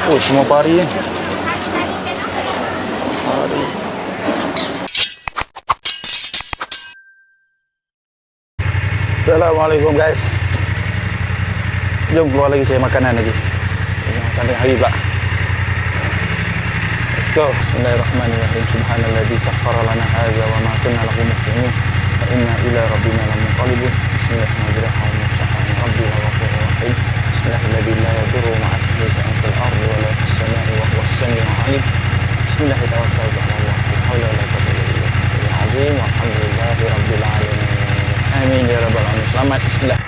Oh, semua pari ni. Pari. Assalamualaikum guys. Jom keluar lagi cari makanan lagi. Makan tengah hari pula. Let's go. Bismillahirrahmanirrahim. Subhanalladzi sakhkhara lana hadza wa ma kunna lahu muqrinin. Wa inna ila rabbina lamunqalibun. Bismillahirrahmanirrahim. Subhana rabbil ghafurur rahim. Bismillahilladzi la yadurru ma'a ismihi shay'un fil ardi wa la fis sama'i wa huwas samiul 'alim. Bismillahirrahmanirrahim. La haula wa la quwwata illa billahil azim. Walhamdulillahi rabbil alamin. Amin ya rabbal alamin. Selamat bismillah.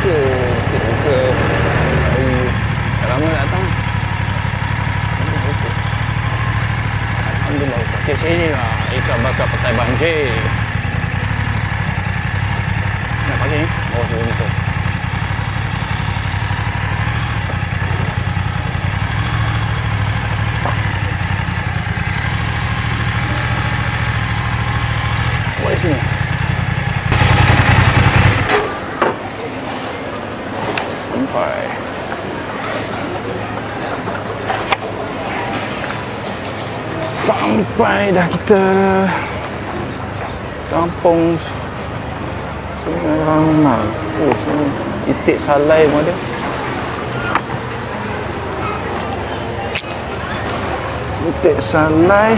Buka dah lama nak datang. Alhamdulillah. Okey, sini lah ikan bakar petai banjir. Nak pagi ni bawa turun tu. Buat sini. Sampai dah kita kampung Sungai Ramai. Oh, sini itik salai pun ada. Itik salai.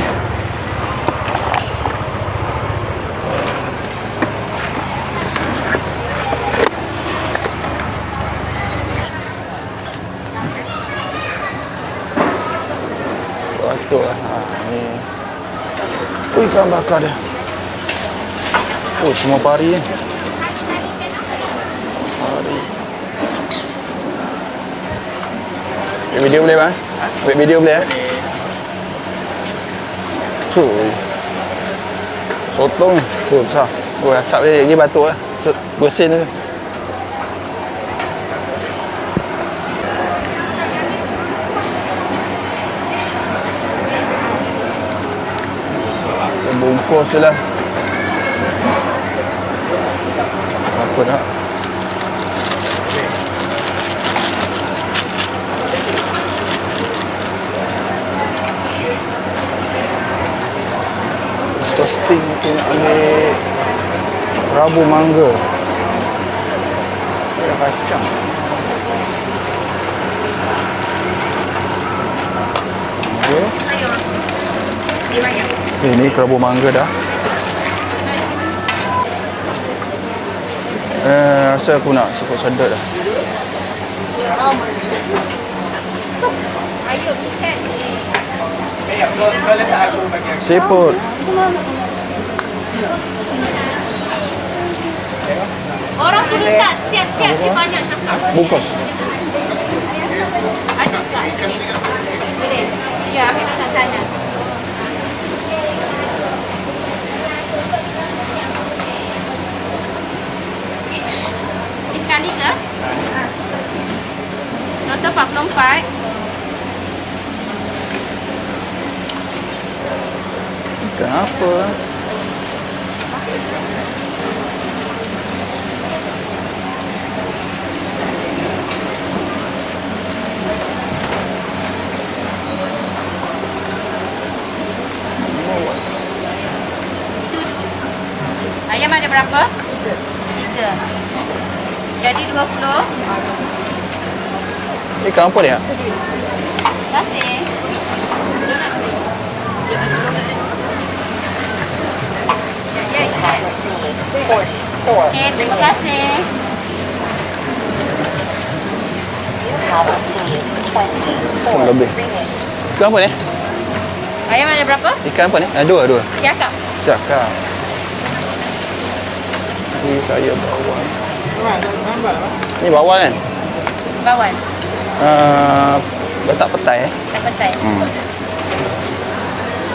Betul lah. Ni ikan bakar dia. Oh, semua pari ni. Pari. Ambil video boleh bang? Ambil video boleh tu. Sotong tu besar. Oh, asap dia lagi batuk lah. Bersin tu. Bungkus je lah. Apa dah? Toasting kita nak ambil Rabu mangga. Ada kacang. Ini kerabu mangga dah. Rasa aku nak siput sedap dah. Siput. Orang suruh tak siap-siap dia banyak cakap. Bungkus. Ada tak? Boleh. Ya, aku nak tanya. Ini sekali ke? Nota 44. Kenapa? Ayam ada berapa? 3. Jadi 20. Ikan apa dia? Terima kasih. Dia nak beli. Ya, ikan. Okey, terima kasih. Lebih. Ikan apa ni? Ayam ada berapa? Ikan apa ni? Dua. Cakap. Cakap. Ini saya bawal. Ni bawal kan? Bawal. Letak petai Tak petai.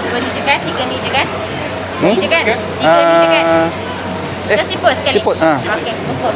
Dua ni je kan? 3 ni je kan? Hmm? Ni je kan? 3 ni je kan? Kita siput sekali. Siput. Okey, siput.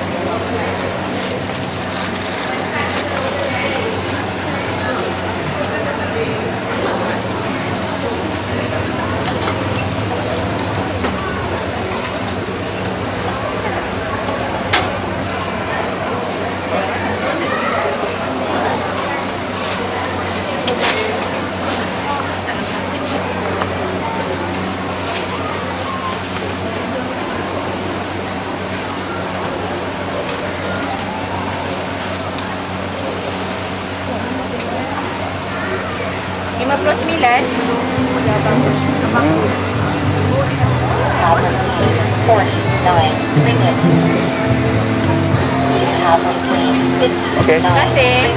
Okey. Terima kasih.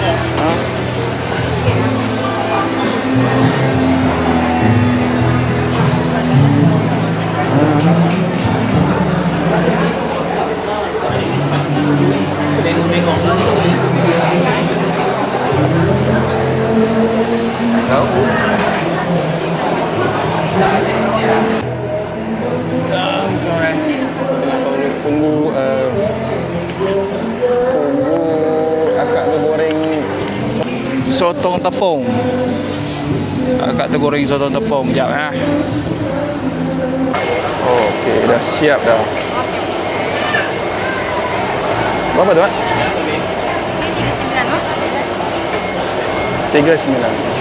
Tunggu akak tu goreng sotong tepung. Akak tu goreng sotong tepung jap ya. Okey, dah siap dah. Berapa tu, Mat? Ini 39 oh. 39.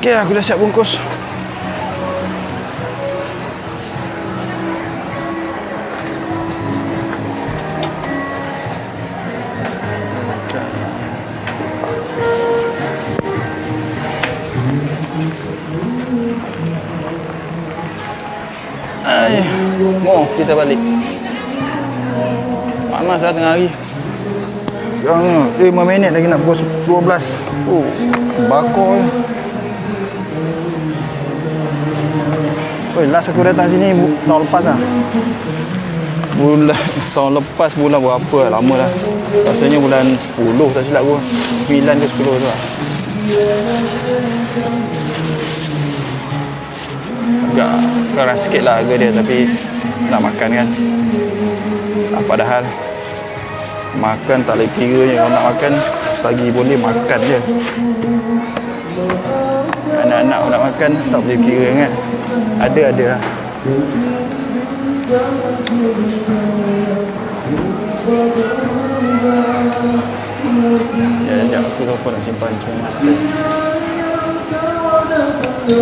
Okey, aku dah siap bungkus. Mau kita balik. Panas lah tengah hari. Jangan, 5 minit lagi nak pukul 12. Oh, bakar. Oi, last aku datang sini tahun lepas lah. Tahun lepas bulan berapa lah, lama lah. Rasanya bulan 10 tak silap aku. 9 ke 10 tu lah. Agak keras sikit lah harga dia, tapi nak makan kan. Padahal makan tak boleh kiranya. Kalau nak makan selagi boleh makan je. Anak-anak nak makan tak boleh kira kan. Ada lah. Ya, sekejap aku lupa nak simpan cermin mata. Jauh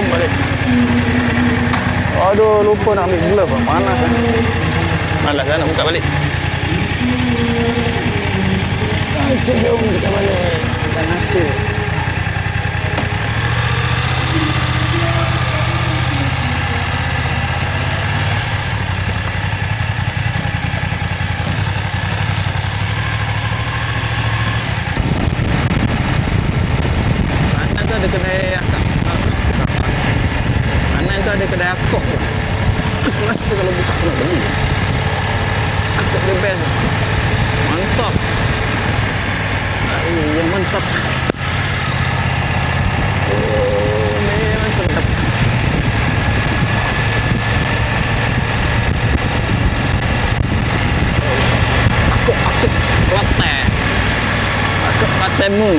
balik. Aduh, lupa nak ambil glove. Panas lah. Malas lah nak buka balik. Itu jauh kita balik. Dan hasil. Mana tu ada kedai akak. Mana tu ada kedai akok tu. Aku rasa kalau buka aku nak beli. Akok the best. Mantap. Yang mantap. Oh, memang sedap. Akok latte. Akok lattemu.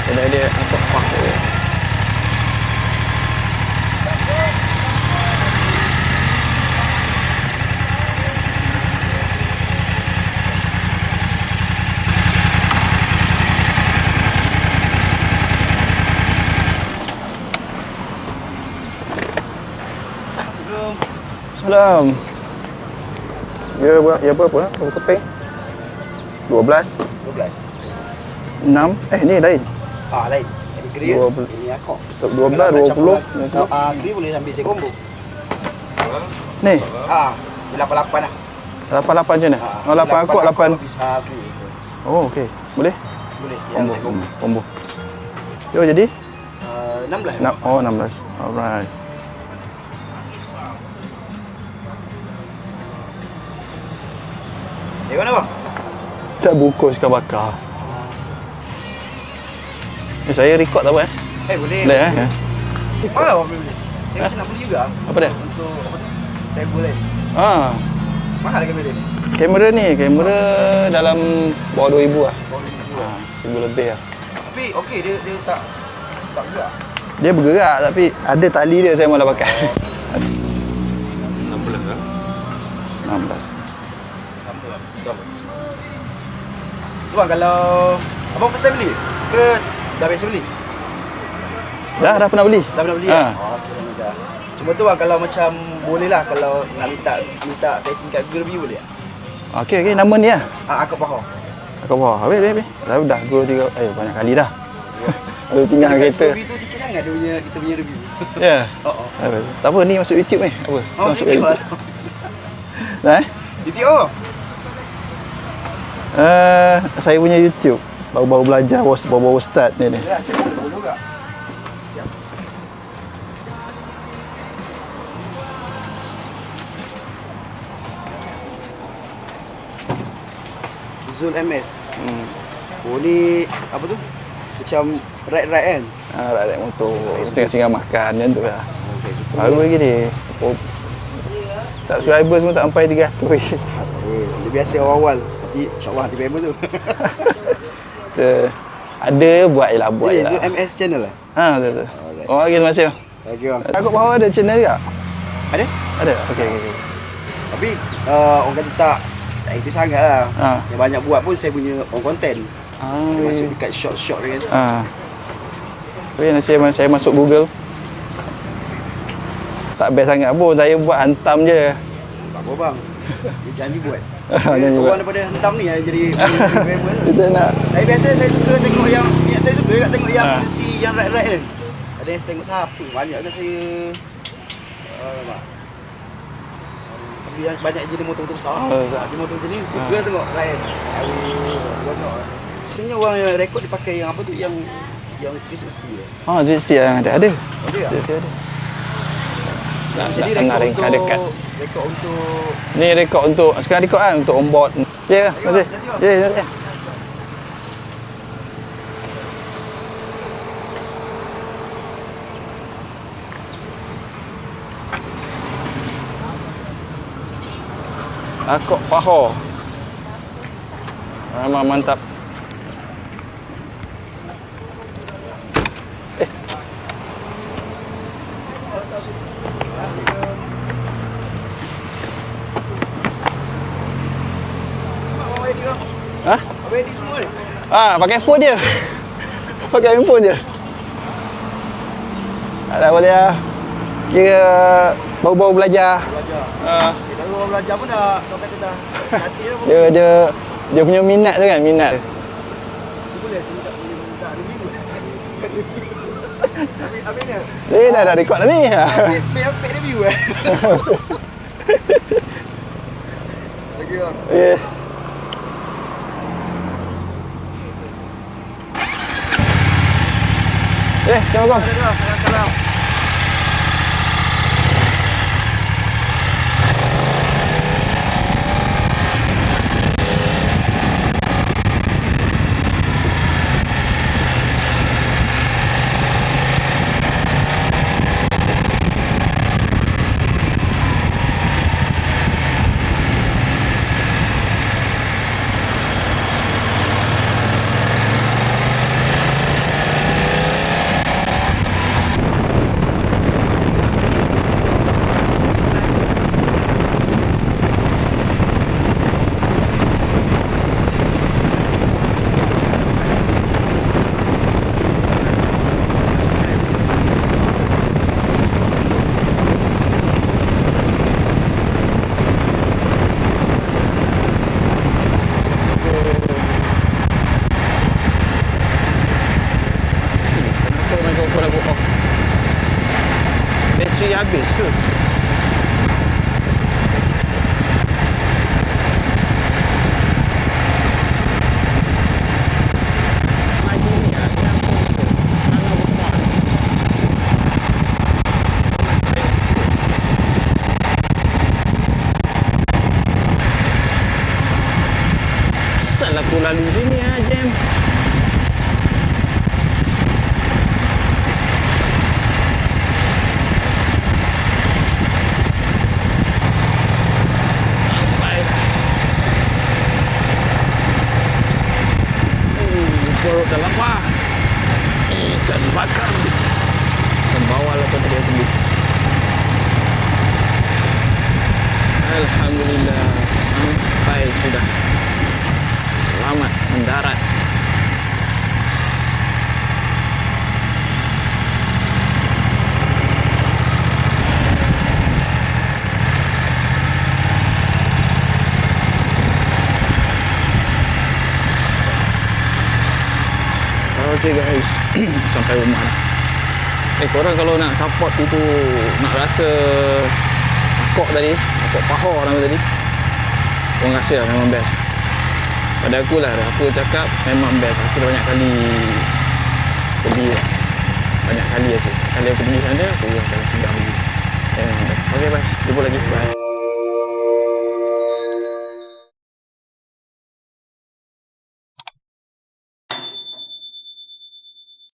Kedai dia akok paku. Salam. Ya berapa? Berapa keping? 12. 6. Ni lain. Lain. Ini grill. 12. Ini akok. 12, 20. Grill boleh ambil saya combo. Ni. 88 lah. 88 je ni. Oh, 8 akok 8. Bisa grill. Oh, okey. Boleh? Boleh. Yang saya combo. Combo. Yo jadi? 16. 16. Alright. Mana bang? Tak bungkus ikan bakar. Saya record tak apa Boleh. Boleh Mana bang boleh? Saya macam nak beli juga. Apa dia? Untuk apa tu? Saya boleh. Mahal ke beli ni? Kamera dalam bawah 2000 lah. Bawah 1000 lebih lah. Tapi okey dia tak gerak. Dia bergerak tapi ada tali dia saya malah pakai. 16 kan? 16. Tu bang kalau abang first time beli ke dah biasa beli? Dah pernah beli. Dah pernah beli okey dah. Cuma tu bang kalau macam boleh lah kalau nak minta packing kat Google review boleh tak? Okey nama ni lah. Akak faham. Aku bawa. Habis. Dah 2-3 banyak kali dah. Lalu tinggal kereta. Review tu sikit sangat dia kita punya review. Ya. Oh. Tak apa ni masuk YouTube ni. Apa? Masuk YouTube lah. Dah YouTube. saya punya YouTube baru belajar, baru start ni. Ya, saya pun juga. Zul MS. Oh ni apa tu? Macam ride kan? Ride motor, singgah-singgah makan macam tu lah. Baru lagi ni. Subscriber semua tak sampai 300 lagi. Dia biasa awal-awal. Tapi insyaAllah nanti member tu. Ada buat je lah. Zul MS channel lah? Betul. Oh, okay, terima kasih. Okay bang. Aku bahawa ada channel juga? Ada? Ada? Okay. Tapi orang kata tak aktif sangat lah. Yang banyak buat pun saya punya on content. Dia masuk dekat short dia kan. Tapi saya masuk Google. Tak best sangat pun, saya buat hantam je. Tak apa bang. Dia janji buat. Janji buat. Orang daripada hentam ni yang jadi member. Kita nak. Saya suka tengok yang saya suka juga tengok yang polisi yang ride-ride kan. Ada yang saya tengok siapa. Banyak kan saya alamak. Banyak jenis motor-motor besar. Jenis motor macam ni suka tengok ride. Banyak. Biasanya orang yang rekod dia pakai yang apa tu yang 360 tu. GST yang ada. Ada tak? GST ada. Jadi senang rekod ringkas dekat. rekod untuk Ni rekod untuk, sekarang rekod kan untuk onboard. Ya, terima kasih. Ya, terima kasih. Akok Pahor. Memang mantap. Ha? apa edit semua ni? Pakai phone dia. Pakai handphone dia. Tak boleh lah. Kira baru-baru belajar. Belajar. Tapi orang belajar pun dah kata dah cantik dah pun. Dia punya minat tu kan, minat. Itu boleh saya minta review. Habis ni. Dah rekod dah ni. Ambil review Lagi bang. Ya. Assalamualaikum. Salam. Bateri habis ke? Asal aku lalu sini jam. Perut dah lapar. Ikan bakar. Ikan bawal apa tadi aku beli. Alhamdulillah sampai sudah. Selamat mendarat. Okay guys, sampai rumah dah. Korang kalau nak support itu, nak rasa Akok tadi, Akok Pahor nama tadi, korang rasa lah memang best. Pada aku lah, aku cakap memang best. Aku dah banyak kali pergi lah. Banyak kali aku pergi sana, aku akan sedang pergi. Okay guys, jumpa lagi, bye.